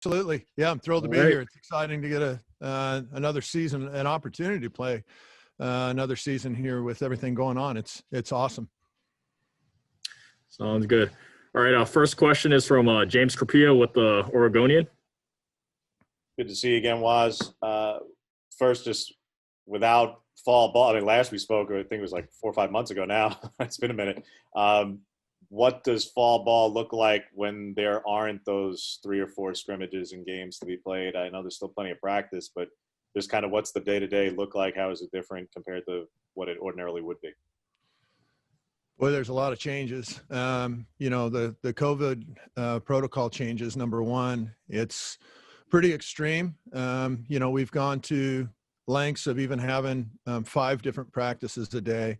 Absolutely. Yeah, I'm thrilled to be here. It's exciting to get another season, an opportunity to play another season here with everything going on. It's awesome. Sounds good. All right, first question is from James Carpio with the Oregonian. Good to see you again, Waz. First, just without fall ball, I mean, last we spoke, I think it was like 4 or 5 months ago now. It's been a minute. What does fall ball look like when there aren't those 3 or 4 scrimmages and games to be played? I know there's still plenty of practice, but just kind of what's the day-to-day look like? How is it different compared to what it ordinarily would be? Well, there's a lot of changes. The COVID protocol changes. Number one, it's pretty extreme. We've gone to lengths of even having 5 different practices a day.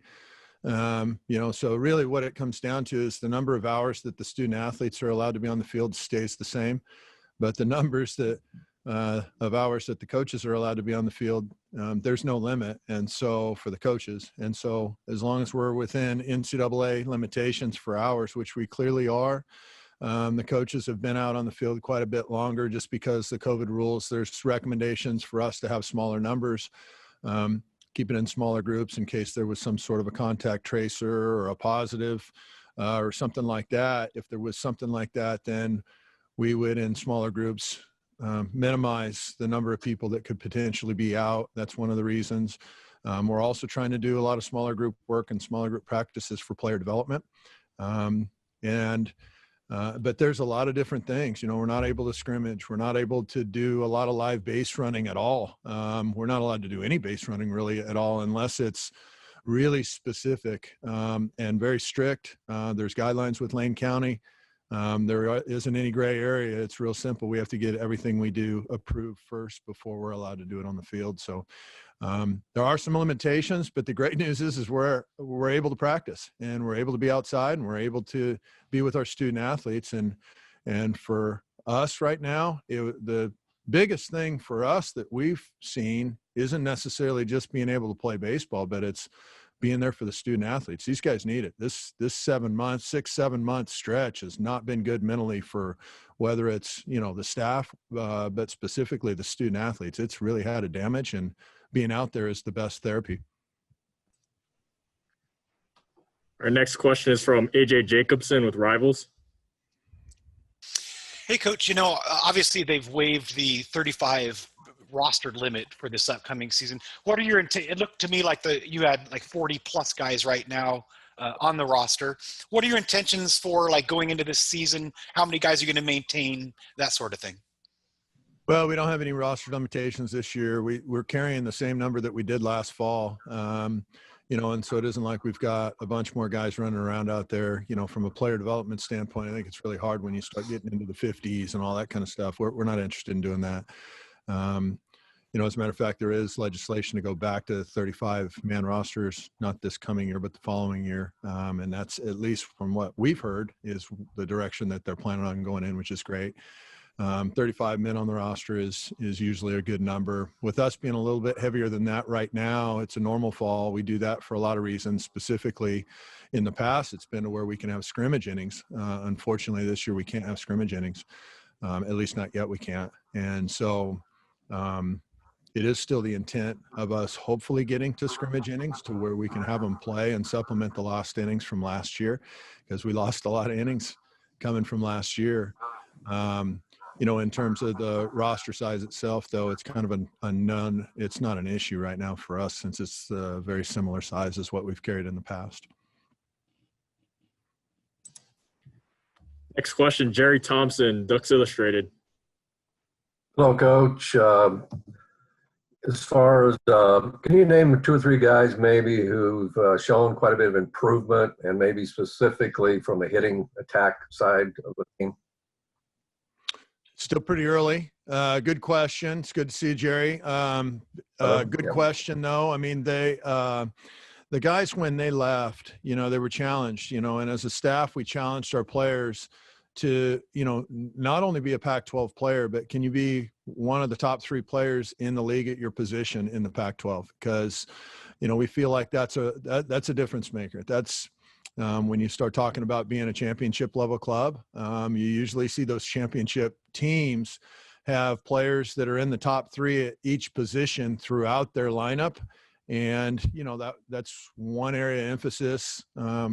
So really what it comes down to is the number of hours that the student athletes are allowed to be on the field stays the same, but the numbers of hours that the coaches are allowed to be on the field, there's no limit. And so for the coaches, and so as long as we're within NCAA limitations for hours, which we clearly are, the coaches have been out on the field quite a bit longer just because the COVID rules. There's recommendations for us to have smaller numbers, keep it in smaller groups in case there was some sort of a contact tracer or a positive or something like that. If there was something like that, then we would, in smaller groups, minimize the number of people that could potentially be out. That's one of the reasons. We're also trying to do a lot of smaller group work and smaller group practices for player development. But there's a lot of different things. We're not able to scrimmage. We're not able to do a lot of live base running at all. We're not allowed to do any base running really at all unless it's really specific and very strict. There's guidelines with Lane County. There isn't any gray area. It's real simple. We have to get everything we do approved first before we're allowed to do it on the field. So there are some limitations, but the great news is we're able to practice and we're able to be outside and we're able to be with our student athletes. And for us right now, the biggest thing for us that we've seen isn't necessarily just being able to play baseball, but it's being there for the student athletes. These guys need it. This 7 months, 6-7 month stretch has not been good mentally for whether it's, the staff, but specifically the student athletes. It's really had a damage, and being out there is the best therapy. Our next question is from AJ Jacobson with Rivals. Hey, Coach, obviously they've waived the 35 roster limit for this upcoming season. What are your it looked to me like you had like 40 plus guys right now on the roster. What are your intentions for going into this season? How many guys are you going to maintain? That sort of thing. Well, we don't have any roster limitations this year. We're carrying the same number that we did last fall. And so it isn't like we've got a bunch more guys running around out there. From a player development standpoint, I think it's really hard when you start getting into the 50s and all that kind of stuff. We're not interested in doing that. As a matter of fact, there is legislation to go back to 35-man rosters, not this coming year, but the following year. And that's, at least from what we've heard, is the direction that they're planning on going in, which is great. 35 men on the roster is usually a good number. With us being a little bit heavier than that right now, it's a normal fall. We do that for a lot of reasons. Specifically, in the past, it's been to where we can have scrimmage innings. Unfortunately, this year we can't have scrimmage innings. At least not yet we can't. And so it is still the intent of us hopefully getting to scrimmage innings to where we can have them play and supplement the lost innings from last year, because we lost a lot of innings coming from last year. In terms of the roster size itself, though, it's kind of it's not an issue right now for us, since it's a very similar size as what we've carried in the past. Next question, Jerry Thompson, Ducks Illustrated. Hello, Coach. As far as, can you name 2 or 3 guys maybe who've shown quite a bit of improvement, and maybe specifically from the hitting attack side of the team? Still pretty early. Good question. It's good to see you, Jerry. Good question, though. I mean, the guys, when they left, they were challenged, and as a staff, we challenged our players to, not only be a Pac-12 player, but can you be one of the top 3 players in the league at your position in the Pac-12? Because, we feel like that's a difference maker. That's when you start talking about being a championship level club, you usually see those championship teams have players that are in the top 3 at each position throughout their lineup. And, you know, that's one area of emphasis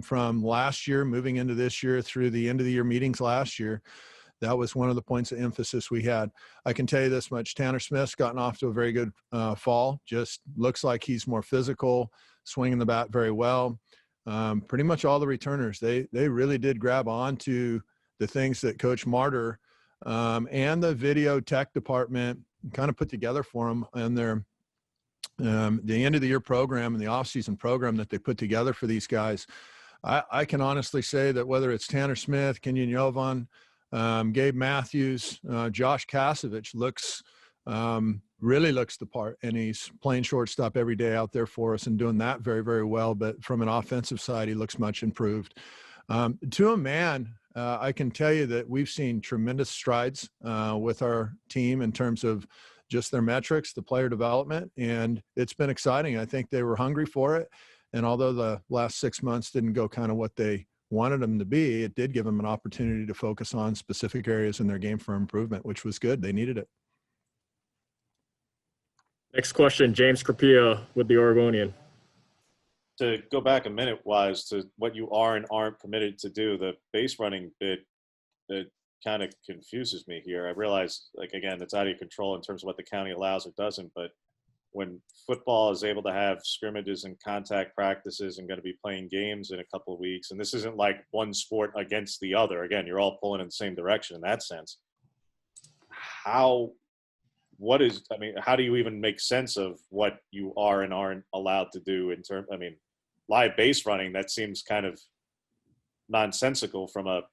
from last year, moving into this year through the end of the year meetings last year. That was one of the points of emphasis we had. I can tell you this much: Tanner Smith's gotten off to a very good fall. Just looks like he's more physical, swinging the bat very well. Pretty much all the returners, they really did grab on to the things that Coach Martyr and the video tech department kind of put together for them and their the end of the year program and the off-season program that they put together for these guys. I can honestly say that whether it's Tanner Smith, Kenyon Yovan, Gabe Matthews, Josh Kasevich really looks the part, and he's playing shortstop every day out there for us and doing that very, very well. But from an offensive side, he looks much improved. To a man, I can tell you that we've seen tremendous strides with our team in terms of just their metrics, the player development, and it's been exciting. I think they were hungry for it. And although the last 6 months didn't go kind of what they wanted them to be, it did give them an opportunity to focus on specific areas in their game for improvement, which was good. They needed it. Next question, James Crapia with the Oregonian. To go back a minute, Wise, to what you are and aren't permitted to do, the base running bit that kind of confuses me here. I realize, like, again, it's out of your control in terms of what the county allows or doesn't, but when football is able to have scrimmages and contact practices and going to be playing games in a couple of weeks, and this isn't like one sport against the other. Again, you're all pulling in the same direction in that sense. How do you even make sense of what you are and aren't allowed to do in terms, live base running, that seems kind of nonsensical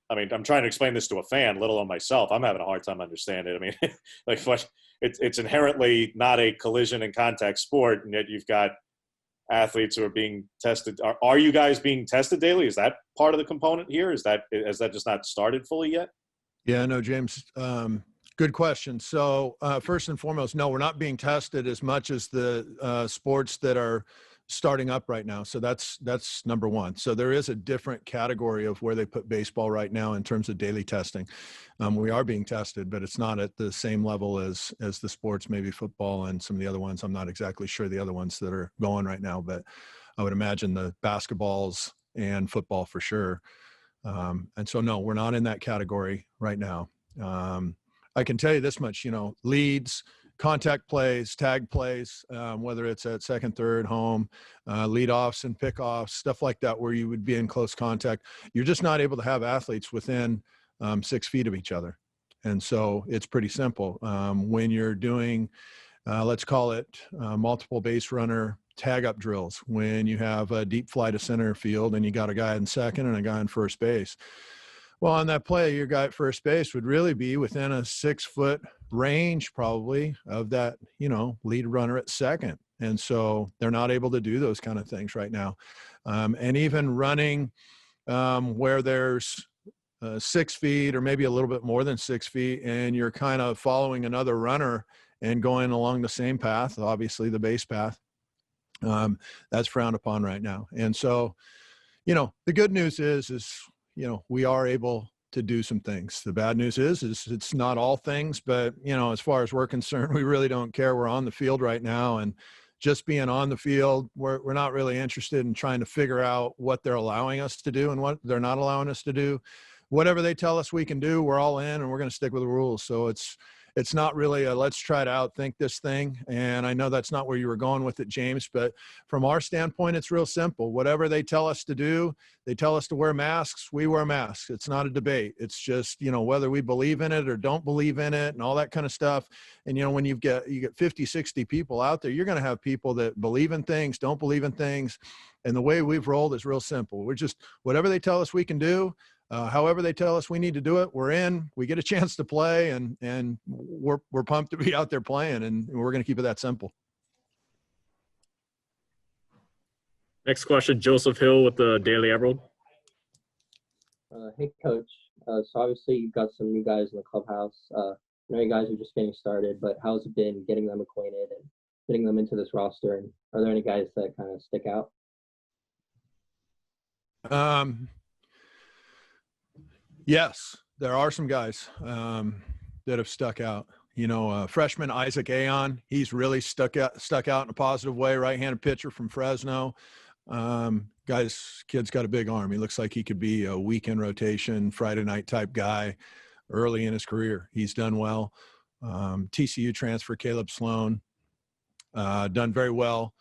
I'm trying to explain this to a fan, let alone myself. I'm having a hard time understanding it. It's inherently not a collision and contact sport, and yet you've got athletes who are being tested. Are you guys being tested daily? Is that part of the component here? Has that just not started fully yet? Yeah, no, James, good question. So first and foremost, no, we're not being tested as much as the sports that are starting up right now. So that's number one. So there is a different category of where they put baseball right now in terms of daily testing. We are being tested, but it's not at the same level as the sports, maybe football and some of the other ones. I'm not exactly sure the other ones that are going right now, but I would imagine the basketballs and football for sure. And so, no, we're not in that category right now. I can tell you this much, leads, contact plays, tag plays, whether it's at second, third, home, leadoffs and pickoffs, stuff like that, where you would be in close contact. You're just not able to have athletes within 6 feet of each other. And so it's pretty simple. When you're doing, let's call it multiple base runner tag up drills, when you have a deep fly to center field and you got a guy in second and a guy in first base. Well, on that play, your guy at first base would really be within a 6-foot range probably of that, lead runner at second. And so they're not able to do those kind of things right now. And even running where there's 6 feet or maybe a little bit more than 6 feet, and you're kind of following another runner and going along the same path, obviously the base path, that's frowned upon right now. And so, the good news is we are able to do some things. The bad news is it's not all things, but, as far as we're concerned, we really don't care. We're on the field right now, and just being on the field, we're not really interested in trying to figure out what they're allowing us to do and what they're not allowing us to do. Whatever they tell us we can do, we're all in, and we're going to stick with the rules. So it's not really let's try to outthink this thing. And I know that's not where you were going with it, James, but from our standpoint, it's real simple. Whatever they tell us to do, they tell us to wear masks, we wear masks. It's not a debate. It's just, whether we believe in it or don't believe in it and all that kind of stuff. And, when you get 50, 60 people out there, you're going to have people that believe in things, don't believe in things. And the way we've rolled is real simple. We're just, whatever they tell us we can do, however they tell us we need to do it, we're in. We get a chance to play, and we're pumped to be out there playing, and we're going to keep it that simple. Next question, Joseph Hill with the Daily Emerald. Hey, Coach. So obviously you've got some new guys in the clubhouse. I know you guys are just getting started, but how's it been getting them acquainted and getting them into this roster? And are there any guys that kind of stick out? Yes, there are some guys that have stuck out. Freshman Isaac Aon, he's really stuck out in a positive way. Right-handed pitcher from Fresno. Kid's got a big arm. He looks like he could be a weekend rotation, Friday night type guy early in his career. He's done well. TCU transfer Caleb Sloan, done very well.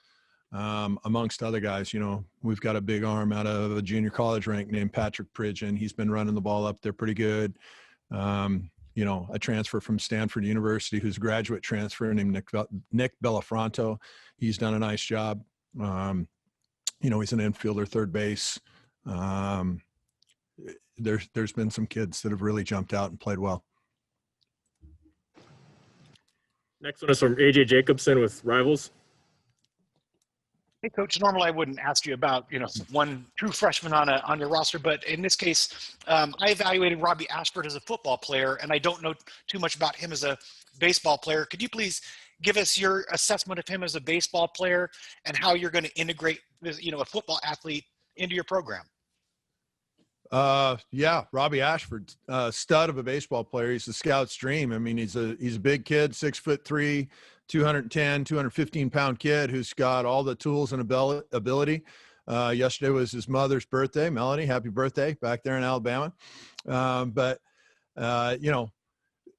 Amongst other guys, we've got a big arm out of a junior college rank named Patrick Pridgeon. He's been running the ball up there pretty good. A transfer from Stanford University who's a graduate transfer named Nick Bellafronto. He's done a nice job. He's an infielder, third base. There's been some kids that have really jumped out and played well. Next one is from AJ Jacobson with Rivals. Hey, Coach. Normally, I wouldn't ask you about one true freshman on your roster, but in this case, I evaluated Robbie Ashford as a football player, and I don't know too much about him as a baseball player. Could you please give us your assessment of him as a baseball player and how you're going to integrate this, a football athlete into your program? Robbie Ashford, stud of a baseball player. He's the scout's dream. I mean, he's a big kid, 6'3", 210, 215-pound kid who's got all the tools and ability. Yesterday was his mother's birthday. Melanie, happy birthday back there in Alabama.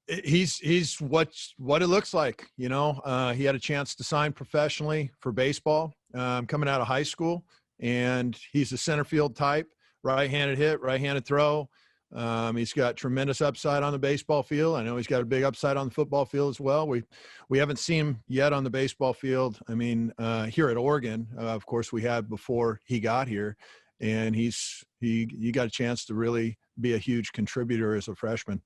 He's what it looks like. He had a chance to sign professionally for baseball coming out of high school, and he's a center field type. Right-handed hit, right-handed throw. He's got tremendous upside on the baseball field. I know he's got a big upside on the football field as well. We haven't seen him yet on the baseball field. I mean, here at Oregon, of course, we had before he got here, and he got a chance to really be a huge contributor as a freshman.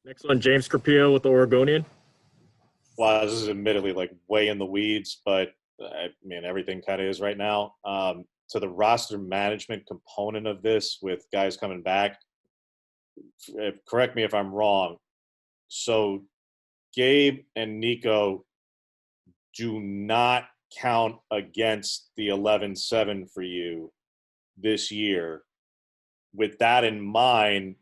Next one, James Carpio with the Oregonian. Wow, this is admittedly like way in the weeds, but I mean, everything kind of is right now. To the roster management component of this with guys coming back, correct me if I'm wrong. So Gabe and Nico do not count against the 11-7 for you this year. With that in mind,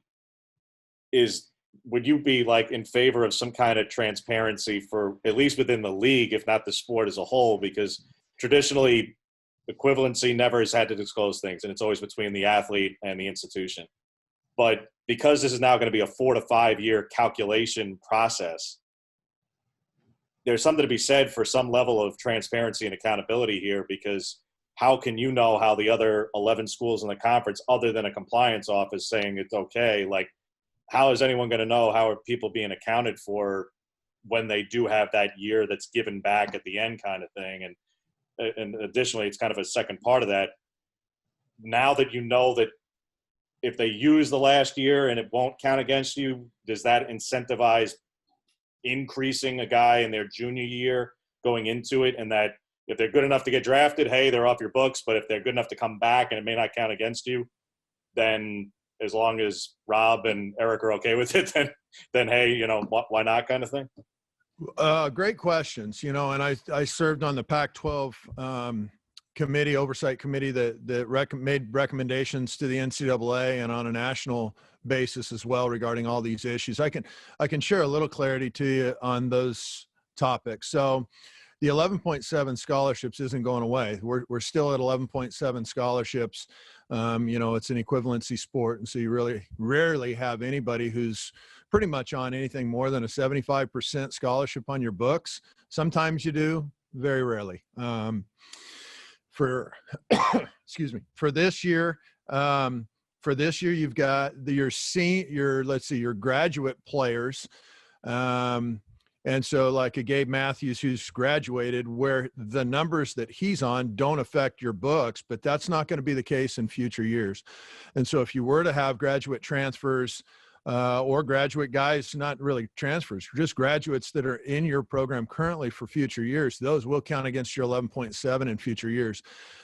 would you be like in favor of some kind of transparency for at least within the league, if not the sport as a whole? Because traditionally equivalency never has had to disclose things, and it's always between the athlete and the institution. But because this is now going to be a 4 to 5 year calculation process, there's something to be said for some level of transparency and accountability here, because how can you know how the other 11 schools in the conference, other than a compliance office saying it's okay, like how is anyone going to know how are people being accounted for when they do have that year that's given back at the end kind of thing? And additionally, it's kind of a second part of that. Now that you know that if they use the last year and it won't count against you, does that incentivize increasing a guy in their junior year going into it? And that if they're good enough to get drafted, hey, they're off your books. But if they're good enough to come back and it may not count against you, then as long as Rob and Eric are okay with it, then hey, why not kind of thing? Great questions, and I served on the Pac-12 oversight committee that made recommendations to the NCAA and on a national basis as well regarding all these issues. I can share a little clarity to you on those topics. So the 11.7 scholarships isn't going away. We're still at 11.7 scholarships. It's an equivalency sport, and so you really rarely have anybody who's pretty much on anything more than a 75% scholarship on your books. Sometimes you do, very rarely. For this year, you've got your graduate players. And so like a Gabe Matthews who's graduated, where the numbers that he's on don't affect your books, but that's not going to be the case in future years. And so if you were to have graduate transfers or graduate guys, not really transfers, just graduates that are in your program currently for future years, those will count against your 11.7 in future years.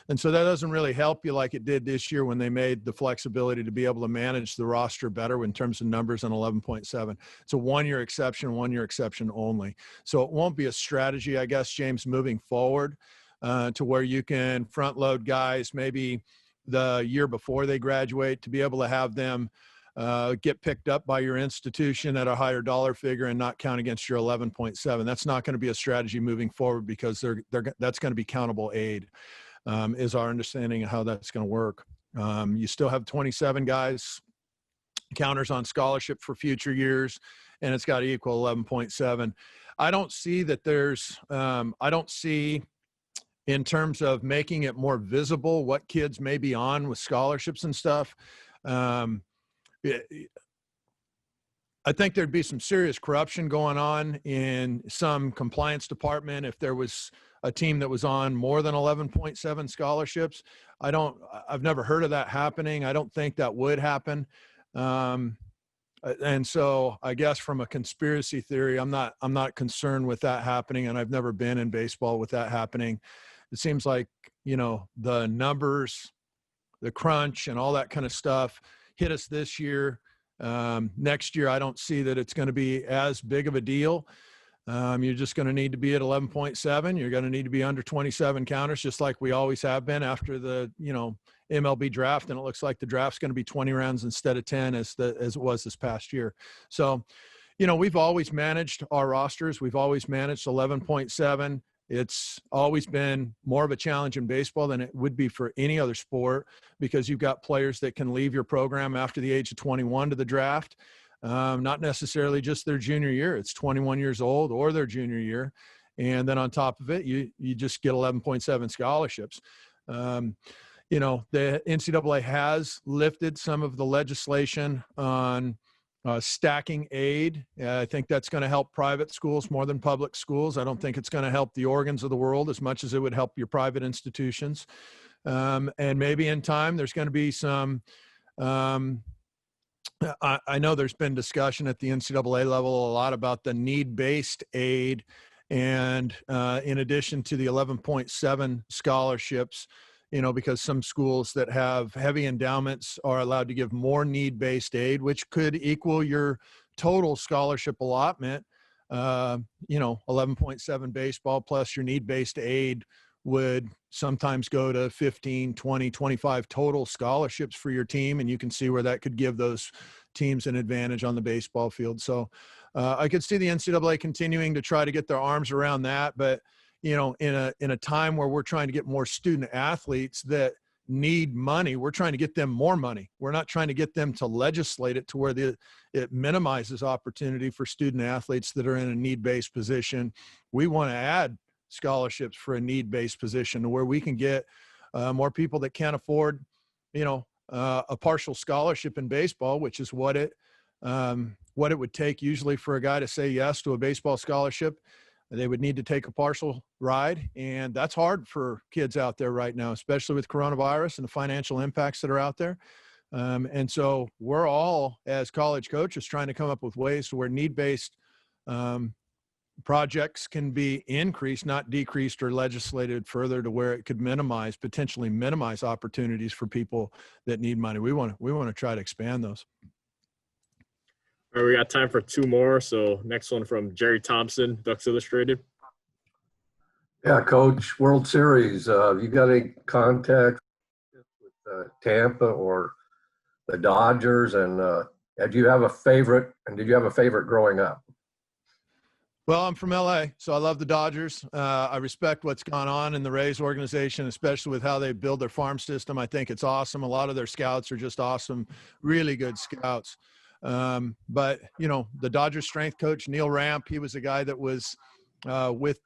And so that doesn't really help you like it did this year when they made the flexibility to be able to manage the roster better in terms of numbers on 11.7. It's a one-year exception only. So it won't be a strategy, I guess, James, moving forward to where you can front load guys maybe the year before they graduate to be able to have them get picked up by your institution at a higher dollar figure and not count against your 11.7. That's not going to be a strategy moving forward, because that's going to be countable aid, is our understanding of how that's going to work. You still have 27 guys, counters on scholarship for future years, and it's got to equal 11.7. I don't see that there's, I don't see, in terms of making it more visible what kids may be on with scholarships and stuff. I think there'd be some serious corruption going on in some compliance department if there was a team that was on more than 11.7 scholarships. I've never heard of that happening. I don't think that would happen. And so I guess from a conspiracy theory, I'm not concerned with that happening. And I've never been in baseball with that happening. It seems like, the numbers, the crunch and all that kind of stuff hit us this year. Next year, I don't see that it's going to be as big of a deal. You're just going to need to be at 11.7. You're going to need to be under 27 counters, just like we always have been after the, MLB draft. And it looks like the draft's going to be 20 rounds instead of 10 as it was this past year. So, we've always managed our rosters. We've always managed 11.7. It's always been more of a challenge in baseball than it would be for any other sport, because you've got players that can leave your program after the age of 21 to the draft. Not necessarily just their junior year. It's 21 years old or their junior year. And then on top of it, you just get 11.7 scholarships. The NCAA has lifted some of the legislation on stacking aid. I think that's going to help private schools more than public schools. I don't think it's going to help the Oregons of the world as much as it would help your private institutions. And maybe in time, there's going to be some, I know there's been discussion at the NCAA level a lot about the need-based aid. And in addition to the 11.7 scholarships, because some schools that have heavy endowments are allowed to give more need-based aid, which could equal your total scholarship allotment. 11.7 baseball plus your need-based aid would sometimes go to 15, 20, 25 total scholarships for your team. And you can see where that could give those teams an advantage on the baseball field. So I could see the NCAA continuing to try to get their arms around that. But, in a time where we're trying to get more student athletes that need money, we're trying to get them more money. We're not trying to get them to legislate it to where it minimizes opportunity for student athletes that are in a need-based position. We want to add scholarships for a need-based position to where we can get more people that can't afford, a partial scholarship in baseball, which is what it would take usually for a guy to say yes to a baseball scholarship. They would need to take a partial ride, and that's hard for kids out there right now, especially with coronavirus and the financial impacts that are out there. And so we're all, as college coaches, trying to come up with ways to where need-based projects can be increased, not decreased or legislated further, to where it could potentially minimize opportunities for people that need money. We want to try to expand those. All right, we got time for two more. So next one from Jerry Thompson, Ducks Illustrated. Yeah, Coach, World Series. You got any contact with Tampa or the Dodgers? And do you have a favorite? And did you have a favorite growing up? Well, I'm from LA, so I love the Dodgers. I respect what's gone on in the Rays organization, especially with how they build their farm system. I think it's awesome. A lot of their scouts are just awesome, really good scouts. But, the Dodgers strength coach, Neil Ramp, he was a guy that was with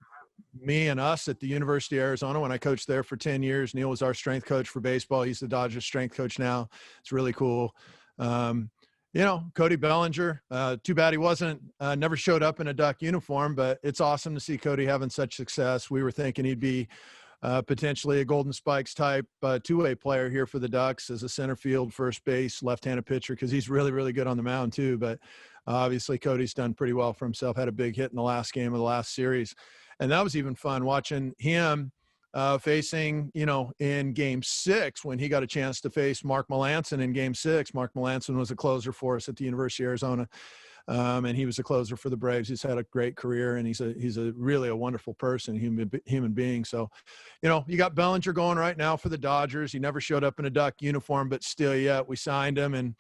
me and us at the University of Arizona when I coached there for 10 years. Neil was our strength coach for baseball. He's the Dodgers strength coach now. It's really cool. Cody Bellinger, too bad he wasn't, never showed up in a Duck uniform, but it's awesome to see Cody having such success. We were thinking he'd be potentially a Golden Spikes type two-way player here for the Ducks as a center field, first base, left-handed pitcher, because he's really, really good on the mound too. But obviously Cody's done pretty well for himself, had a big hit in the last game of the last series. And that was even fun watching him facing, in Game 6 when he got a chance to face Mark Melancon in Game 6. Mark Melancon was a closer for us at the University of Arizona. And he was a closer for the Braves. He's had a great career, and he's a really a wonderful person, human being. So, you got Bellinger going right now for the Dodgers. He never showed up in a Duck uniform, but still, yeah, we signed him, and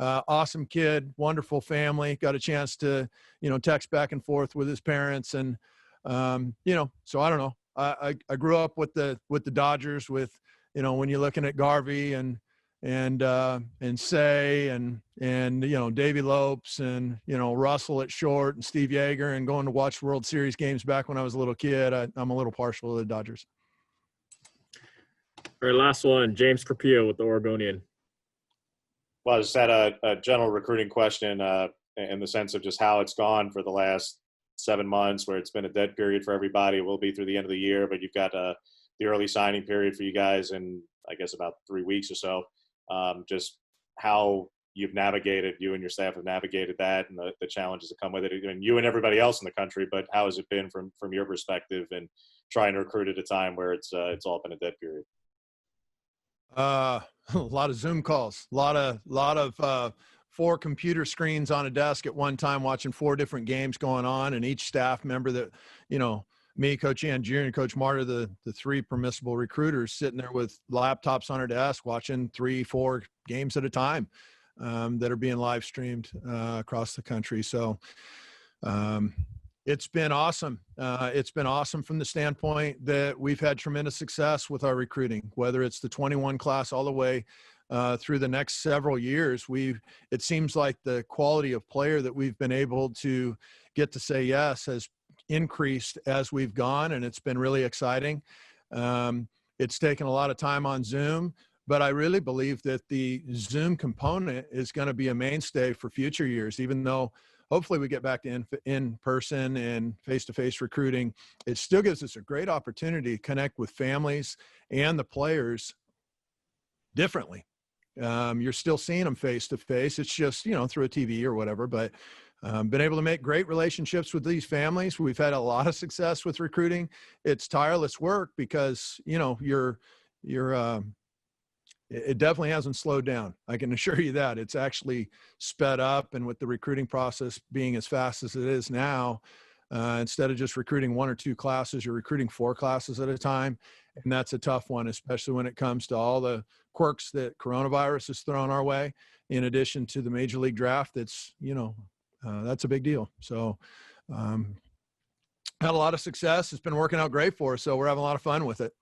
awesome kid, wonderful family. Got a chance to, text back and forth with his parents. And, so I don't know. I grew up with the Dodgers with, when you're looking at Garvey and Say and Davey Lopes and Russell at short and Steve Yeager, and going to watch World Series games back when I was a little kid. I'm a little partial to the Dodgers. All right, last one, James Carpio with the Oregonian. Well, I just had a general recruiting question in the sense of just how it's gone for the last 7 months, where it's been a dead period for everybody. It will be through the end of the year, but you've got the early signing period for you guys in, I guess, about 3 weeks or so. Just how you and your staff have navigated that and the challenges that come with it, and you and everybody else in the country, but how has it been from your perspective and trying to recruit at a time where it's all been a dead period? A lot of Zoom calls, a lot of 4 computer screens on a desk at one time, watching 4 different games going on, and each staff member that, me, Coach Ian Jr., and Coach Marta, the 3 permissible recruiters, sitting there with laptops on our desk, watching 3-4 games at a time that are being live streamed across the country. So it's been awesome. It's been awesome from the standpoint that we've had tremendous success with our recruiting, whether it's the 21 class all the way through the next several years. It seems like the quality of player that we've been able to get to say yes has increased as we've gone, and it's been really exciting. It's taken a lot of time on Zoom, but I really believe that the Zoom component is going to be a mainstay for future years, even though hopefully we get back to in-person and face-to-face recruiting. It still gives us a great opportunity to connect with families and the players differently. You're still seeing them face-to-face. It's just, through a TV or whatever, but been able to make great relationships with these families. We've had a lot of success with recruiting. It's tireless work because, it definitely hasn't slowed down. I can assure you that. It's actually sped up, and with the recruiting process being as fast as it is now, instead of just recruiting 1 or 2 classes, you're recruiting 4 classes at a time. And that's a tough one, especially when it comes to all the quirks that coronavirus has thrown our way, in addition to the major league draft. That's, that's a big deal. So had a lot of success. It's been working out great for us. So we're having a lot of fun with it.